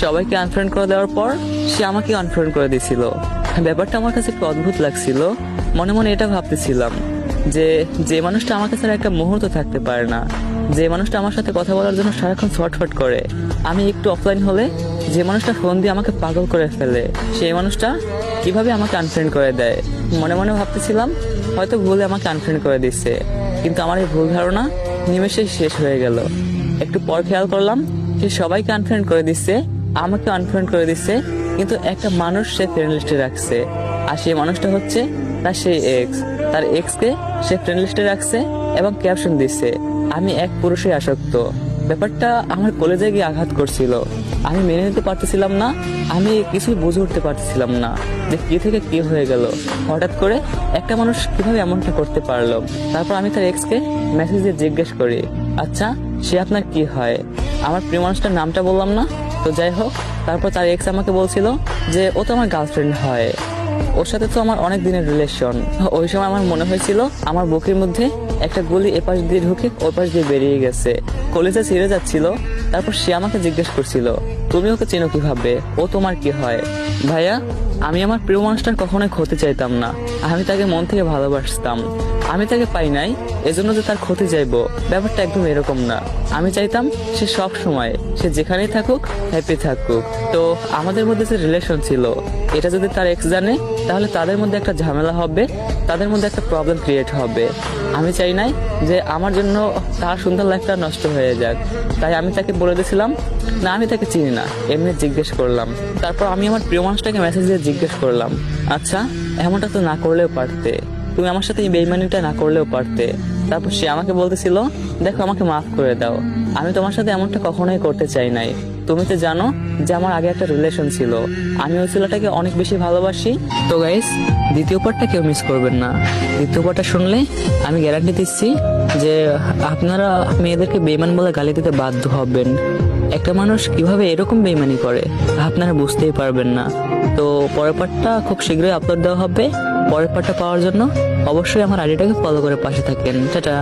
সবাইকে আনফ্রেন্ড করে দেওয়ার পর সে আমাকে আনফ্রেন্ড করে দিয়েছিল। ব্যাপারটা আমার কাছে একটু অদ্ভুত লাগছিল। মনে মনে এটা ভাবতেছিলাম যে যে মানুষটা আমার কাছে আর একটা মুহূর্ত থাকতে পারে না, যে মানুষটা আমার সাথে কথা বলার জন্য সারাক্ষণ ছটফট করে, আমি একটু অফলাইন হলে যে মানুষটা ফোন দিয়ে আমাকে পাগল করে ফেলে, সেই মানুষটা কিভাবে আমাকে আনফ্রেন্ড করে দেয়। মনে মনে ভাবতেছিলাম হয়তো ভুলে আমাকে আনফ্রেন্ড করে দিচ্ছে, কিন্তু আমার এই ভুল ধারণা নিমেষেই শেষ হয়ে গেল। একটু পর খেয়াল করলাম সে সবাইকে আনফ্রেন্ড করে দিচ্ছে, আমাকে আনফ্রেন্ড করে দিচ্ছে, কিন্তু একটা মানুষ সে ফ্রেন্ড লিস্টে রাখছে, আর সেই মানুষটা হচ্ছে তার সেই এক্স। তার এক্স কে সে ফ্রেন্ড লিস্টে রাখছে এবং ক্যাপশন দিচ্ছে, আমি এক পুরুষে আসক্ত। ব্যাপারটা আমার কলেজে গিয়ে আঘাত করছিল। আমি মেনে নিতে পারতেছিলাম না, আমি কিছুই বুঝে উঠতে পারতেছিলাম না যে কি থেকে কি হয়ে গেল। হঠাৎ করে একটা মানুষ কিভাবে এমনটা করতে পারলো। তারপর আমি তার এক্স কে মেসেজ দিয়ে জিজ্ঞেস করি, আচ্ছা সে আপনার কি হয়? আমার প্রিয় মানুষটার নামটা বললাম না, তো যাই হোক। তারপর তার এক্স আমাকে বলছিল যে ও তো আমার গার্লফ্রেন্ড হয়, ওর সাথে তো আমার অনেক দিনের রিলেশন। ওই সময় আমার মনে হয়েছিল আমার বুকের মধ্যে একটা গুলি এপাশ দিয়ে ঢুকে ওই পাশ দিয়ে বেরিয়ে গেছে। কলেজে ছিঁড়ে যাচ্ছিল। তারপর সে আমাকে জিজ্ঞেস করছিল, তুমি ওকে চেনো কিভাবে, ও তোমার কি হয়? ভাইয়া, আমি আমার প্রিয় মানুষটার কখনোই ক্ষতি চাইতাম না। আমি তাকে মন থেকে ভালোবাসতাম। আমি তাকে পাই নাই এজন্য যে তার ক্ষতি চাইবো, ব্যাপারটা একদম এরকম না। আমি চাইতাম সে সব সময়, সে যেখানেই থাকুক হ্যাপি থাকুক। তো আমাদের মধ্যে যে রিলেশন ছিল, এটা যদি তার এক্স জানে তাহলে তাদের মধ্যে একটা ঝামেলা হবে, তাদের মধ্যে একটা প্রবলেম ক্রিয়েট হবে। আমি চাই নাই যে আমার জন্য তার সুন্দর লাইফটা নষ্ট হয়ে যাক। তাই আমি তাকে বলে দিয়েছিলাম, না আমি তাকে চিনি না, এমনি জিজ্ঞেস করলাম। তারপর আমি আমার প্রিয় মানুষটাকে মেসেজ দিয়ে জিজ্ঞেস করলাম, আচ্ছা এমনটা তো না করলেও পারতে, তুমি আমার সাথে এই বেইমানিটা না করলেও পারতে। তারপর সে আমাকে বলতেছিল, দেখো আমাকে মাফ করে দাও, আমি তোমার সাথে এমনটা কখনোই করতে চাই নাই। তুমি তো জানো যে আমার আগে একটা রিলেশন ছিল, আমি ওই ছেলেটাকে অনেক বেশি ভালোবাসি। তো গাইস, দ্বিতীয় পার্টটা কেউ মিস করবেন না। দ্বিতীয় পার্টটা শুনলে আমি গ্যারান্টি দিচ্ছি যে আপনারা মেয়েদেরকে বেইমান বলে গালি দিতে বাধ্য হবেন। একটা মানুষ কিভাবে এরকম বেইমানি করে আপনারা বুঝতেই পারবেন না। তো পরের পার্টটা খুব শীঘ্রই আপলোড দেওয়া হবে। পরের পার্টটা পাওয়ার জন্য অবশ্যই আমার আইডিটাকে ফলো করে পাশে থাকেন। টাটা।